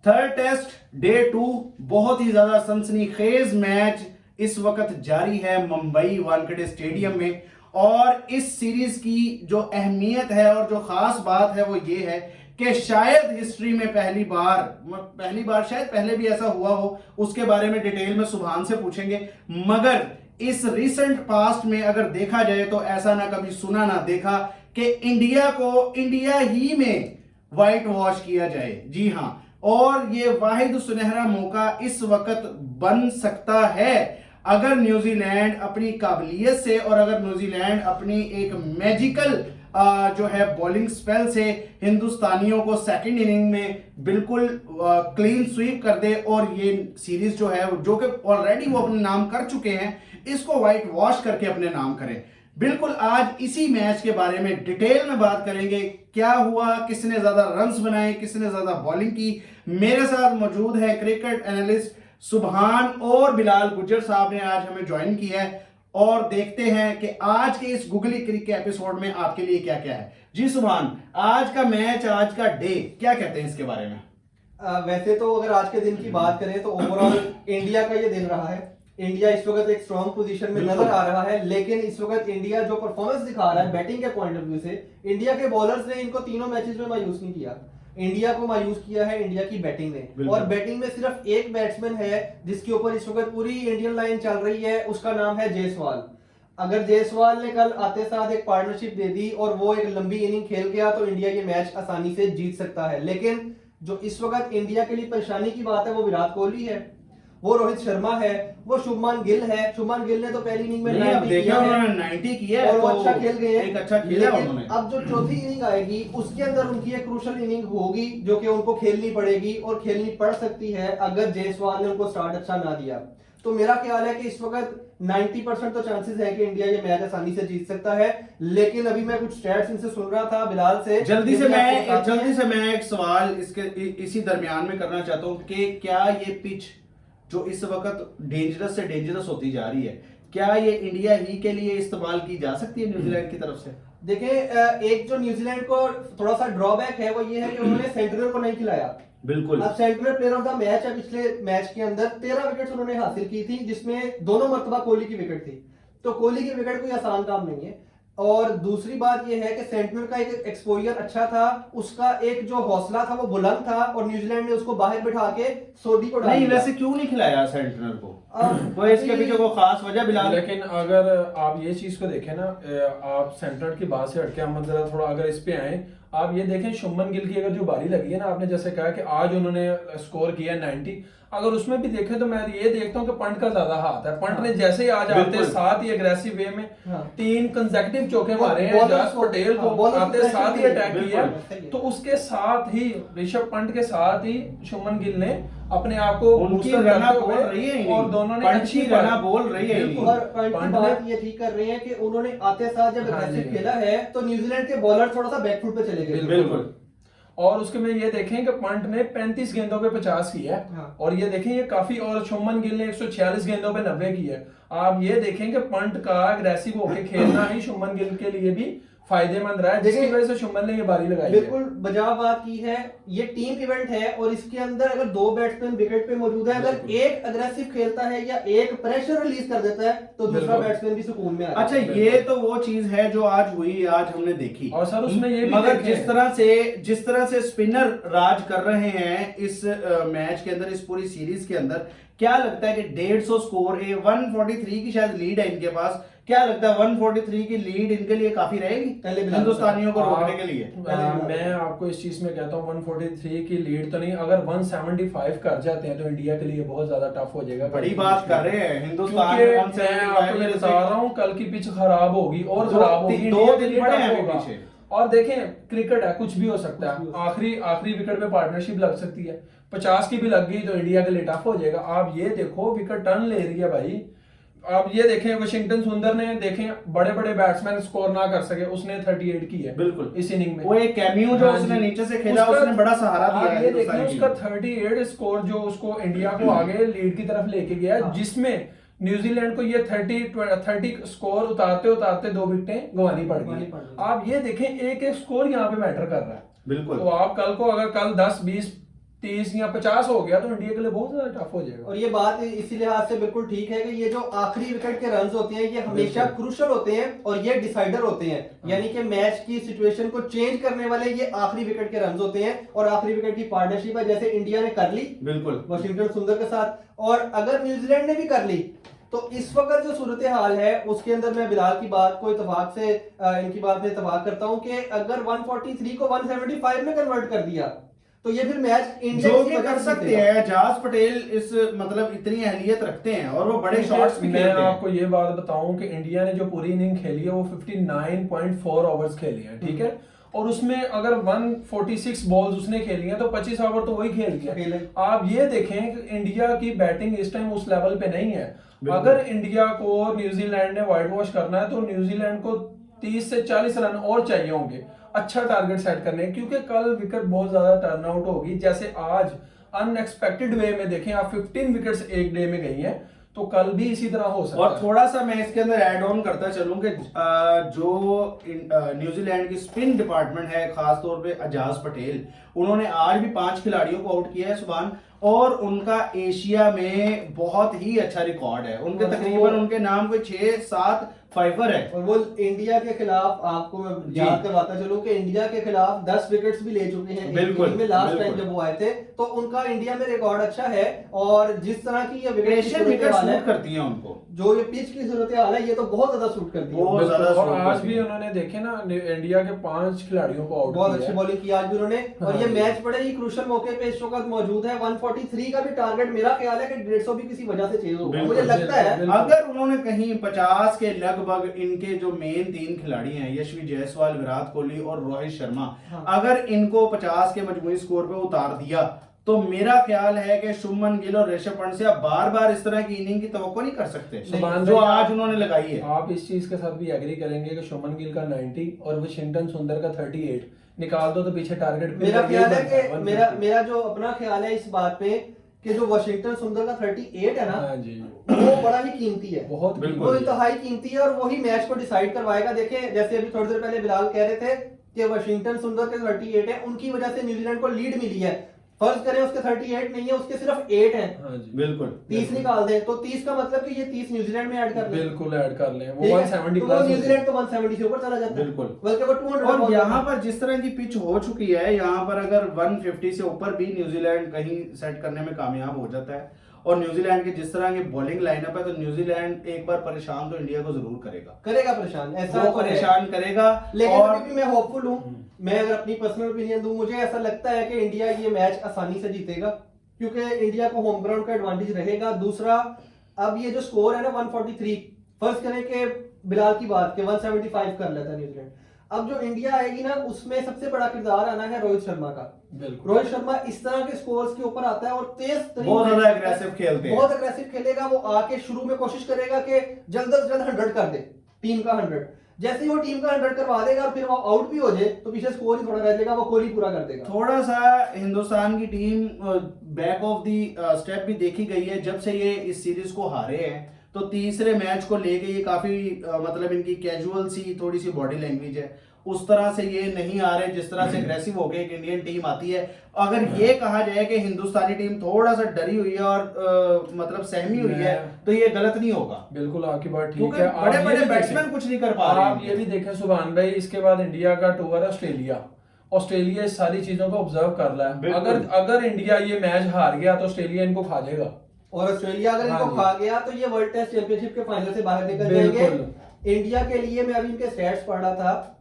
Third test day 2 बहुत ही ज्यादा सनसनीखेज मैच इस वक्त जारी है मुंबई वानखेड़े स्टेडियम में। और इस सीरीज की जो अहमियत है और जो खास बात है वो ये है कि शायद हिस्ट्री में पहली बार शायद पहले भी ऐसा हुआ हो, उसके बारे में डिटेल में सुभान से पूछेंगे। मगर इस रिसेंट पास्ट में अगर देखा जाए तो ऐसा ना कभी सुना ना देखा कि इंडिया को इंडिया ही में व्हाइट वॉश किया जाए। जी हां, और ये वाहिद सुनहरा मौका इस वक्त बन सकता है अगर न्यूजीलैंड अपनी काबिलियत से और अगर न्यूजीलैंड अपनी एक मैजिकल जो है बॉलिंग स्पेल से हिंदुस्तानियों को सेकंड इनिंग में बिल्कुल क्लीन स्वीप कर दे और ये सीरीज जो है जो कि ऑलरेडी वो अपने नाम कर चुके हैं, इसको व्हाइट वॉश करके अपने नाम करें। बिल्कुल आज इसी मैच के बारे में डिटेल में बात करेंगे, क्या हुआ, किसने ज्यादा रन्स बनाए, किसने ज्यादा बॉलिंग की। मेरे साथ मौजूद है क्रिकेट एनालिस्ट सुभान और बिलाल गुज्जर साहब ने आज हमें ज्वाइन किया है और देखते हैं कि आज के इस गूगली क्रिक के एपिसोड में आपके लिए क्या क्या है। जी सुभान, आज का मैच, आज का डे क्या कहते हैं इसके बारे में? वैसे तो अगर आज के दिन की बात करें तो ओवरऑल इंडिया का ये दिन रहा है। इंडिया इस वक्त एक स्ट्रॉन्ग पोजीशन में नजर आ रहा है, लेकिन इस वक्त इंडिया जो परफॉर्मेंस दिखा रहा है बैटिंग के पॉइंट ऑफ व्यू से, इंडिया के बॉलर्स ने इनको तीनों मैचेस में मायूस नहीं किया। इंडिया को मायूस किया है इंडिया की बैटिंग ने, और बैटिंग में सिर्फ एक बैट्समैन है जिसके ऊपर इस वक्त पूरी इंडियन लाइन चल रही है, उसका नाम है जायसवाल। अगर जायसवाल ने कल आते साथ एक पार्टनरशिप दे दी और वो एक लंबी इनिंग खेल गया तो इंडिया ये मैच आसानी से जीत सकता है। लेकिन जो इस वक्त इंडिया के लिए परेशानी की बात है वो विराट कोहली है, वो रोहित शर्मा है, वो शुभमान गिल है। शुभमान गिल ने तो पहली इनिंग में 90 किया है और वो अच्छा खेल गए हैं, एक अच्छा खेला उन्होंने। अब जो चौथी इनिंग आएगी उसके अंदर उनकी एक क्रूशियल इनिंग होगी जो कि उनको खेलनी पड़ेगी और खेलनी पड़ सकती है अगर जायसवाल ने उनको स्टार्ट अच्छा ना दिया। तो मेरा ख्याल है कि इस वक्त 90% तो चांसेस है कि इंडिया ये मैच आसानी से जीत सकता है। लेकिन अभी मैं कुछ स्टैट्स इनसे सुन रहा था बिलाल से, जल्दी से मैं एक सवाल इसी दरमियान में करना चाहता हूं कि क्या ये पिच जो इस वक्त डेंजरस से डेंजरस होती जा रही है, क्या ये इंडिया ही के लिए इस्तेमाल की जा सकती है न्यूजीलैंड की तरफ से? देखिए, एक जो न्यूजीलैंड को थोड़ा सा ड्रॉबैक है वो ये है कि उन्होंने सेंट्रल को नहीं खिलाया। बिल्कुल, अब central player of the match है, पिछले मैच के अंदर 13 विकेट उन्होंने हासिल की थी जिसमें दोनों मर्तबा कोहली की विकेट थी। तो कोहली की विकेट कोई आसान काम नहीं है। और दूसरी बात यह है कि सेंट्रल का एक एक्सपोजर अच्छा था, उसका एक जो हौसला था वो बुलंद था और न्यूजीलैंड ने उसको बाहर बिठा के सोडी को नहीं, वैसे क्यों नहीं खिलाया सेंट्रल को? कोई इसके पीछे कोई खास वजह बिलाल? लेकिन अगर आप ये चीज को देखें ना, आप सेंट्रल की बात से हटके हम जरा थोड़ा अगर इस पे आए, आप ये देखें शुभमन गिल की अगर जो बारी लगी है ना, आपने जैसे कहा कि आज उन्होंने स्कोर किया 90, अगर उसमें भी देखें तो मैं ये देखता हूँ कि पंट का ज्यादा हाथ है। पंट ने जैसे ही आज आते साथ ही एग्रेसिव वे में 3 कंसेक्यूटिव चौके मारे हैं, जस पटेल को आते साथ ही अटैक किया, तो उसके साथ ही ऋषभ पंत के साथ ही शुभमन गिल ने अपने आप को उनकी रना बोल रही है और दोनों ने अच्छी रना बोल रही है। और पंत ये ठीक कर रहे हैं कि उन्होंने आते साथ जब एग्रेसिव खेला है तो न्यूजीलैंड के बॉलर थोड़ा सा बैकफुट पे चले गए। बिल्कुल। और उसके में ये देखें कि पंट ने 35 गेंदों पे 50 की है, और ये देखें ये काफी, और शुभमन गिल ने 146 गेंदों पे 90 की है। आप ये देखें कि पंट का अग्रेसिव होकर खेलना ही शुभमन गिल के लिए भी फायदेमंद रहा है, जिसकी वजह से शुभमन ने ये बारी लगाई। बिल्कुल बजाव बात की है, ये टीम इवेंट है और इसके अंदर अगर 2 बैट्समैन विकेट पे मौजूद है, अगर एक अग्रेसिव खेलता है या एक प्रेशर रिलीज कर देता है तो दूसरा बैट्समैन भी सुकून में आ जाता है। अच्छा, ये तो वो चीज है जो आज हुई, आज हमने देखी। और सर उसमें ये भी मगर जिस तरह से स्पिनर राज कर रहे हैं इस मैच के अंदर, इस पूरी सीरीज के अंदर, क्या लगता है कि 150 स्कोर है, 143 की शायद लीड है इनके पास, क्या लगता है 143 की लीड इनके लिए काफी रहेगी हिंदुस्तानियों को रोकने के लिए? मैं आपको इस चीज में कहता हूँ 143 की लीड तो नहीं, अगर 175 कर जाते हैं तो इंडिया के लिए बहुत ज्यादा टफ हो जाएगा। बड़ी बात कर रहे हैं हिंदुस्तान, मैं आपको ये बता रहा हूँ कल की पिच खराब होगी और खराब होगी, 2 दिन पड़े हैं पीछे। और देखें क्रिकेट है, कुछ भी हो सकता है, आखिरी विकेट पे पार्टनरशिप लग सकती है, 50 की भी लग गई तो इंडिया के लिए टफ हो जाएगा। आप ये देखो विकेट टर्न ले रही है भाई। आप ये देखें वाशिंगटन सुंदर ने, देखें बड़े बड़े बैट्समैन स्कोर ना कर सके, उसने 38 की है बिल्कुल इस इनिंग में। वो एक कैमियो जो उसने नीचे से खेला, उसने बड़ा सहारा दिया है। ये देखें उसका 38 स्कोर जो उसको इंडिया को आगे लीड की तरफ लेके गया, जिसमें न्यूजीलैंड को ये 30 स्कोर उतारते उतारते 2 विकेटें गंवानी पड़ गई। आप ये देखें एक एक स्कोर यहाँ पे मैटर कर रहा है। बिल्कुल। तो आप कल को अगर कल 10-20 30 या 50 हो गया तो इंडिया के लिए बहुत ज्यादा टफ हो जाएगा। और ये बात इसी लिहाज से बिल्कुल ठीक है कि ये जो आखिरी विकेट के रन्स होते हैं ये हमेशा क्रूशल होते हैं और ये डिसाइडर होते हैं, यानी कि मैच की सिचुएशन को चेंज करने वाले ये आखिरी विकेट के रन्स होते हैं। और आखिरी विकेट की पार्टनरशिप है जैसे इंडिया ने कर ली बिल्कुल वाशिंगटन सुंदर के साथ, और अगर न्यूजीलैंड ने भी कर ली तो इस वक्त जो सूरत हाल है उसके अंदर मैं बिलाल की बात को इत्तेफाक से इनकी बात में इत्तेफाक करता हूं कि अगर 143 को 175 में कन्वर्ट कर दिया तो ये फिर मैच इंडिया जो की भी वजह कर से सकते जीतेगा। हैं, जहाज पटेल इस मतलब इतनी अहलियत रखते हैं और वो बड़े शॉट्स भी मैं खेलते हैं। आपको ये बात बताऊं कि इंडिया ने जो पूरी इनिंग खेली है वो 59.4 ओवर्स खेली है, ठीक है, और उसमें अगर 146 बॉल्स उसने खेली हैं तो 25 ओवर तो वही खेल खेले। दिया। आप ये देखें कि इंडिया की बैटिंग इस टाइम उस लेवल पे नहीं है। बिल्कुल। अगर इंडिया को न्यूजीलैंड ने व्हाइट वॉश करना है तो न्यूजीलैंड को 30 से 40 रन और चाहिए होंगे अच्छा टारगेट सेट करने, क्योंकि कल विकेट बहुत ज्यादा टर्न आउट होगी। जैसे आज अनएक्सपेक्टेड वे में देखें आप 15 विकेट्स एक डे में गई हैं, तो कल भी इसी तरह हो सकता और है। थोड़ा सा मैं इसके अंदर ऐड ऑन करता चलूं कि जो न्यूजीलैंड की स्पिन डिपार्टमेंट है, खासतौर पे अजाज पटेल, उन्होंने आज भी 5 खिलाड़ियों को आउट किया है सुभान, और उनका एशिया में बहुत ही अच्छा रिकॉर्ड है। उनके और तकरीबन उनके नाम पे 6-7 फाइवर है। और वो इंडिया के खिलाफ आपको मैं जी। याद करवाता चलूं कि इंडिया के खिलाफ 10 विकेट्स भी ले चुके हैं बिल्कुल, एक में लास्ट बिल्कुल। टाइम जब वो आए थे, तो उनका इंडिया में रिकॉर्ड अच्छा है। और जिस तरह की ये विकेट एशियन विकेट सूट करती हैं उनको, जो ये पिच की सूरत हाल है ये तो बहुत ज्यादा सूट करती है। बहुत ज्यादा और सूट आज करती भी है। उन्होंने देखे ना इंडिया के 5 खिलाड़ियों को आउट बहुत किया अच्छी है। बॉलिंग की आज भी उन्होंने। और हाँ ये जी। मैच बड़े ही क्रूशल मौके पे इस वक्त मौजूद है। 143 का भी टारगेट मेरा ख्याल है कि 150 भी किसी वजह से चेज होगा, बिल्कुल, मुझे लगता है। बिल्कुल। अगर उन्होंने कहीं 50 के लगभग इनके जो मेन 3 खिलाड़ी हैं यशवी जायसवाल, विराट कोहली और रोहित शर्मा, हाँ। अगर इनको 50 के मजमूई स्कोर पे उतार दिया तो मेरा ख्याल है कि शुभमन गिल और ऋषभ पंत से आप बार बार इस तरह की इनिंग की तवक्को नहीं कर सकते सुभान जो भाई, आज उन्होंने लगाई है। आप इस चीज के साथ भी एग्री करेंगे कि शुभमन गिल का 90 और वाशिंगटन सुंदर का 38 निकाल दो तो पीछे टारगेट मेरा ख्याल है कि मेरा जो अपना ख्याल है इस बात पे कि जो वाशिंगटन सुंदर का 38 है ना, हाँ जी, वो बड़ा ही कीमती है, बहुत बिल्कुल। वो इंतहाई कीमती है और वही मैच को डिसाइड करवाएगा। देखिए जैसे अभी थोड़ी देर पहले बिलाल कह रहे थे कि वाशिंगटन सुंदर के 38 है, उनकी वजह से न्यूजीलैंड को लीड मिली है। फर्ज करें उसके 38 नहीं है, उसके सिर्फ 8 है, हाँ जी, बिल्कुल 30 निकाल दे तो 30 का मतलब कि ये 30 न्यूजीलैंड में ऐड कर ले, बिल्कुल ऐड कर लें वो ठीक है? 170 तो प्लस न्यूजीलैंड तो 170 से ऊपर चला जाता है, बिल्कुल। बल्कि वो 200 और यहाँ पर जिस तरह की पिच हो चुकी है, यहाँ पर अगर 150 से ऊपर भी न्यूजीलैंड कहीं सेट करने में कामयाब हो जाता है और न्यूजीलैंड की जिस तरह की बॉलिंग लाइनअप है, तो न्यूजीलैंड एक बार परेशान तो इंडिया को जरूर करेगा, करेगा परेशान, ऐसा वो तो है। परेशान करेगा। लेकिन और अभी भी मैं होपफुल हूँ। मैं अगर अपनी पर्सनल ओपिनियन दूं, मुझे ऐसा लगता है कि इंडिया ये मैच आसानी से जीतेगा, क्योंकि इंडिया को होम ग्राउंड का एडवांटेज रहेगा। दूसरा, अब ये जो स्कोर है ना 143, फर्ज करें कि बिलाल की बात के 175 कर लेता न्यूजीलैंड, अब जो इंडिया आएगी ना उसमें सबसे बड़ा किरदार आना है रोहित शर्मा का। बिल्कुल। रोहित शर्मा इस तरह के स्कोर्स के ऊपर आता है और तेज तरीन बहुत ज्यादा एग्रेसिव खेलते हैं। बहुत एग्रेसिव खेलेगा। वो आके शुरू में कोशिश करेगा कि जल्द से जल्द 100 कर दे, टीम का 100। जैसे ही वो टीम का 100 करवा देगा और फिर वो आउट भी हो जाए तो पीछे स्कोर ही थोड़ा रह जाएगा, वो कोहली पूरा कर देगा। थोड़ा सा हिंदुस्तान की team back of the step भी देखी गई है। जब से ये इस सीरीज को हारे हैं तो तीसरे मैच को लेके ये काफी मतलब इनकी कैजुअल सी थोड़ी सी बॉडी लैंग्वेज है, उस तरह से ये नहीं आ रहे जिस तरह से एग्रेसिव होके एक इंडियन टीम आती है। अगर ये कहा जाए कि हिंदुस्तानी टीम थोड़ा सा डरी हुई है और मतलब सहमी हुई है तो ये गलत नहीं होगा, बिल्कुल आपकी बात ठीक क्योंकि है। आप बड़े ये बड़े भी बैट्समैन देखें- कुछ नहीं कर पा रहे आप ये भी देखें सुभान भाई, इसके बाद इंडिया का टूर है ऑस्ट्रेलिया इस सारी चीजों को ऑब्जर्व कर रहा है। बिल्कुल। अगर इंडिया ये मैच हार गया तो ऑस्ट्रेलिया इनको खा जाएगा, और ऑस्ट्रेलिया अगर हाँ इनको जी। खा गया तो ये वर्ल्ड टेस्ट चैंपियनशिप के फाइनल से बाहर निकल बिल्कुल। जाएंगे। इंडिया के लिए मैं अभी इनके स्टैट्स पढ़ रहा था,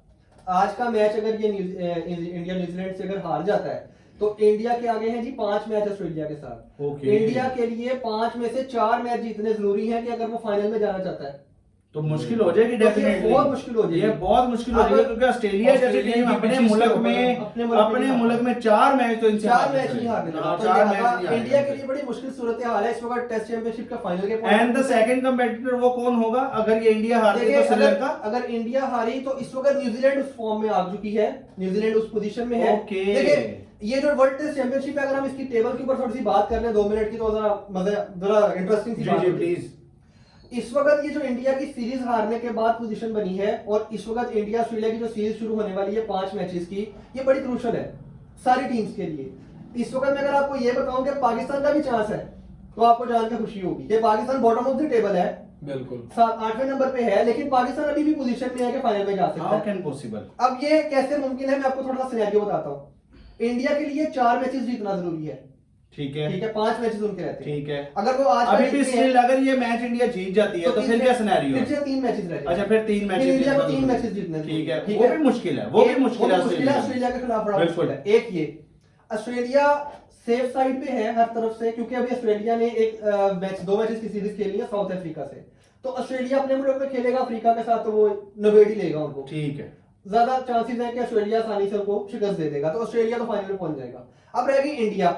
आज का मैच अगर ये इंडिया न्यूजीलैंड से अगर हार जाता है तो इंडिया के आगे हैं जी 5 मैच ऑस्ट्रेलिया के साथ। ओके। इंडिया के लिए 5 में से 4 मैच जीतने जरूरी हैं कि अगर वो फाइनल में जाना चाहता है तो मुश्किल हो जाएगी तो ये डेफिनेटली, बहुत मुश्किल हो जाएगी। ये बहुत मुश्किल हो जाएगी क्योंकि ऑस्ट्रेलिया जैसी ऑस्ट्रेलिया टीम की अपने पिचेस मुल्क के में अपने मुल्क में 4 मैच तो इनसे 4 मैच नहीं हारने लगा। हाँ, तो 4 मैच लिहाजा नहीं हारने इंडिया के लगे। लिए बड़ी मुश्किल सूरत हाल है इस वक्त टेस्ट चैंपियनशिप का फाइनल के एंड द सेकंड कंपेटिटर वो कौन होगा अगर ये इंडिया हारती देखिए, तो श्रीलंका। अगर इंडिया हारी तो इस वक्त न्यूजीलैंड उस फॉर्म में आ चुकी है, न्यूजीलैंड उस पोजीशन में है। ओके। देखिए ये जो वर्ल्ड टेस्ट चैंपियनशिप है, अगर हम इसकी टेबल के ऊपर थोड़ी सी बात कर लें 2 मिनट की तो जरा इंटरेस्टिंग सी बात जी होगी। प्लीज। इस वक्त ये जो इंडिया की सीरीज हारने के बाद पोजीशन बनी है और इस वक्त इंडिया ऑस्ट्रेलिया की जो सीरीज शुरू होने वाली है 5 मैचेस की, ये बड़ी क्रूशल है सारी टीम्स के लिए। इस वक्त मैं अगर आपको ये बताऊं कि पाकिस्तान का भी चांस है तो आपको जानकर खुशी होगी कि Pakistan bottom of the table है, बिल्कुल 8वें नंबर पे है, लेकिन पाकिस्तान अभी भी पोजीशन में है कि फाइनल में जा सकता हाउ है। Can possible? अब ये कैसे मुमकिन है, मैं आपको थोड़ा सा सिनेरियो बताता हूं। इंडिया के लिए 4 मैचेस जीतना जरूरी है, ठीक है, ठीक है, 5 मैचेस उनके रहते हैं, ठीक है। अगर वो आज अभी भी स्टिल अगर ये मैच इंडिया जीत जाती है तो फिर क्या सिनेरियो? फिर से 3 मैचेस रह जाएंगे। अच्छा, फिर 3 मैचेस इंडिया को 3 मैचेस जीतने हैं। ठीक है, वो भी मुश्किल है, वो भी मुश्किल है ऑस्ट्रेलिया के खिलाफ बड़ा मुश्किल है। एक ये ऑस्ट्रेलिया सेफ साइड पे है हर तरफ से, क्योंकि अभी ऑस्ट्रेलिया ने एक मैच 2 मैचेस की सीरीज खेली है साउथ अफ्रीका से, तो ऑस्ट्रेलिया अपने मुल्क में खेलेगा अफ्रीका के साथ, तो वो नवेड़ ही लेगा उनको, ठीक है। ज्यादा चांसेस है कि ऑस्ट्रेलिया आसानी से उनको शिकस्त दे देगा, तो ऑस्ट्रेलिया तो फाइनल में पहुंच जाएगा। अब रहेगी इंडिया,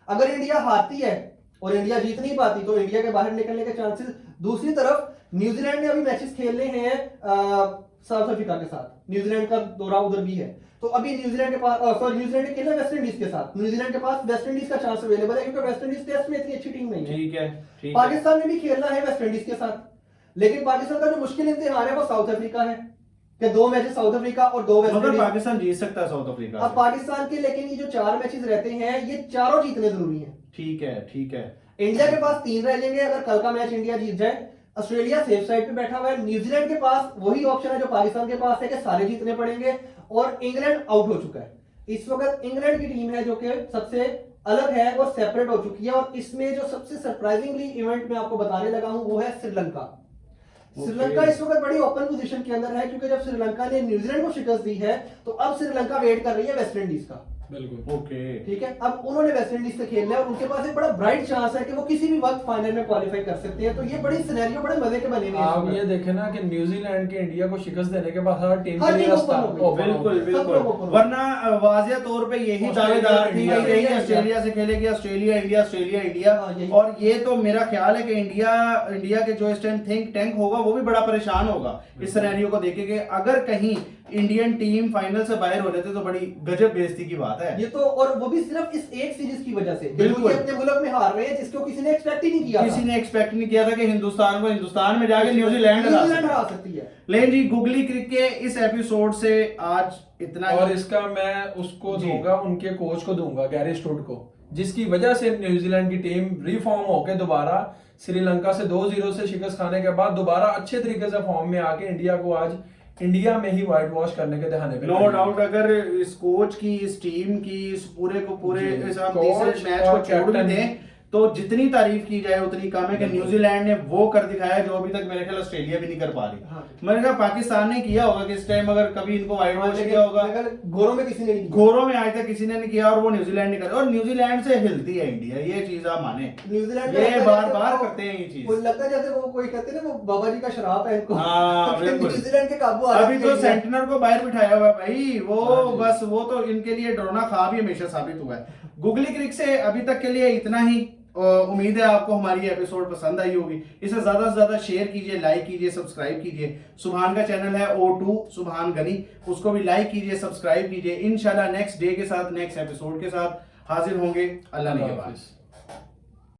अगर इंडिया हारती है और इंडिया जीत नहीं पाती तो इंडिया के बाहर निकलने के चांसेस। दूसरी तरफ न्यूजीलैंड ने अभी मैचेस खेलने हैं साउथ अफ्रीका के साथ, न्यूजीलैंड का दौरा उधर भी है, तो अभी न्यूजीलैंड के पास न्यूजीलैंड ने खेला वेस्ट इंडीज के साथ, न्यूजीलैंड के पास वेस्ट इंडीज का चांस अवेलेबल है, क्योंकि वेस्ट इंडीज टेस्ट में इतनी अच्छी टीम नहीं है। ठीक है, ठीक है। पाकिस्तान ने भी खेलना है वेस्ट इंडीज के साथ, लेकिन पाकिस्तान का जो मुश्किल इम्तिहान है वो साउथ अफ्रीका है, कि 2 मैचेस साउथ अफ्रीका और 2 वेस्ट मगर इंडीज। पाकिस्तान जीत सकता है साउथ अफ्रीका अब से। पाकिस्तान के लेकिन ये जो 4 मैचेस रहते हैं ये चारों जीतने जरूरी हैं। ठीक है, ठीक है। इंडिया के पास 3 रह जाएंगे अगर कल का मैच इंडिया जीत जाए। ऑस्ट्रेलिया सेफ साइड पे बैठा हुआ है, न्यूजीलैंड के पास वही ऑप्शन है जो पाकिस्तान के पास है कि सारे जीतने पड़ेंगे, और इंग्लैंड आउट हो चुका है। इस वक्त इंग्लैंड की टीम है जो कि सबसे अलग है और सेपरेट हो चुकी है, और इसमें जो सबसे सरप्राइजिंगली इवेंट मैं आपको बताने लगा हूं वो है श्रीलंका। श्रीलंका इस वक्त बड़ी ओपन पोजीशन के अंदर है, क्योंकि जब श्रीलंका ने न्यूजीलैंड को शिकस्त दी है तो अब श्रीलंका वेट कर रही है वेस्ट इंडीज का। बिल्कुल ओके, ठीक है, अब उन्होंने वेस्ट इंडीज से खेलना है और उनके पास एक बड़ा ब्राइट चांस है कि वो किसी भी वक्त फाइनल में क्वालिफाई कर सकते हैं, तो ये बड़ी सिनेरियो बड़े मजे के बने हुए हैं। आप ये देखें ना कि न्यूजीलैंड के इंडिया को शिकस्त देने के बाद हर टीम हर के लिए टीम रास्ता open हो गई। open हो बिल्कुल गया। बिल्कुल, वरना वाजिया तौर पे यही दावेदार थी कि यही ऑस्ट्रेलिया से खेलेगी, ऑस्ट्रेलिया इंडिया, ऑस्ट्रेलिया इंडिया, हाँ, यही। और ये तो मेरा ख्याल है कि इंडिया के जो इस टाइम थिंक टैंक होगा वो भी बड़ा परेशान होगा इस सिनेरियो को देखे कि अगर कहीं इंडियन टीम फाइनल से बाहर हो जाते तो बड़ी गजब बेइज्जती की बात है ये तो, और वो भी सिर्फ इस एक सीरीज की वजह से, बिल्कुल। ये अपने मुल्क में हार रहे हैं जिसको किसी ने एक्सपेक्ट ही नहीं किया किसी था। ने एक्सपेक्ट नहीं किया था कि हिंदुस्तान को हिंदुस्तान में जाके न्यूजीलैंड हरा सकती है। लेकिन जी गुगली क्रिक के इस एपिसोड से आज इतना और ही। इसका मैं उसको जी। दूंगा, उनके कोच को दूंगा, गैरी स्टूड को, जिसकी वजह से न्यूजीलैंड की टीम रिफॉर्म होकर दोबारा श्रीलंका से 2-0 से शिकस्त खाने के बाद दोबारा अच्छे तरीके से फॉर्म में आके इंडिया को आज इंडिया में ही व्हाइट वॉश करने के दहाने पे नो डाउट, अगर इस कोच की, इस टीम की, इस पूरे को पूरे जी। इस हम कोच तीसरे मैच और को छोड़ भी कैप्टन। दें तो जितनी तारीफ की जाए उतनी कम है कि न्यूजीलैंड ने वो कर दिखाया जो अभी तक मेरे ख्याल ऑस्ट्रेलिया भी नहीं कर पा रही। हाँ। मेरे ख्याल पाकिस्तान ने किया होगा कि इस टाइम अगर कभी इनको व्हाइट वॉश किया होगा, गोरों में किसी ने नहीं किया। घोरों में आज तक किसी ने नहीं किया, और वो न्यूजीलैंड ने कर, और न्यूजीलैंड से हिलती है इंडिया, ये चीज आप माने, न्यूजीलैंड ये बार बार करते हैं ये चीज। लगता है जैसे वो कोई कहते हैं ना वो बाबा जी का शराब है इनको। हाँ, बिल्कुल। न्यूजीलैंड के काबू आ अभी तो जाते हैं। सेंटनर को बाहर बिठाया हुआ है भाई, वो हाँ जी। बस वो तो इनके लिए ड्रोना खा भी हमेशा साबित हुआ है। गुगली क्रिक से अभी तक के लिए इतना ही। उम्मीद है आपको हमारी एपिसोड पसंद आई होगी। इसे ज्यादा से ज्यादा शेयर कीजिए, लाइक कीजिए, सब्सक्राइब कीजिए। सुभान का चैनल है O2 सुभान गनी, उसको भी लाइक कीजिए, सब्सक्राइब कीजिए। इंशाल्लाह नेक्स्ट डे के साथ, नेक्स्ट एपिसोड के साथ हाजिर होंगे। अल्लाह ने के बाद।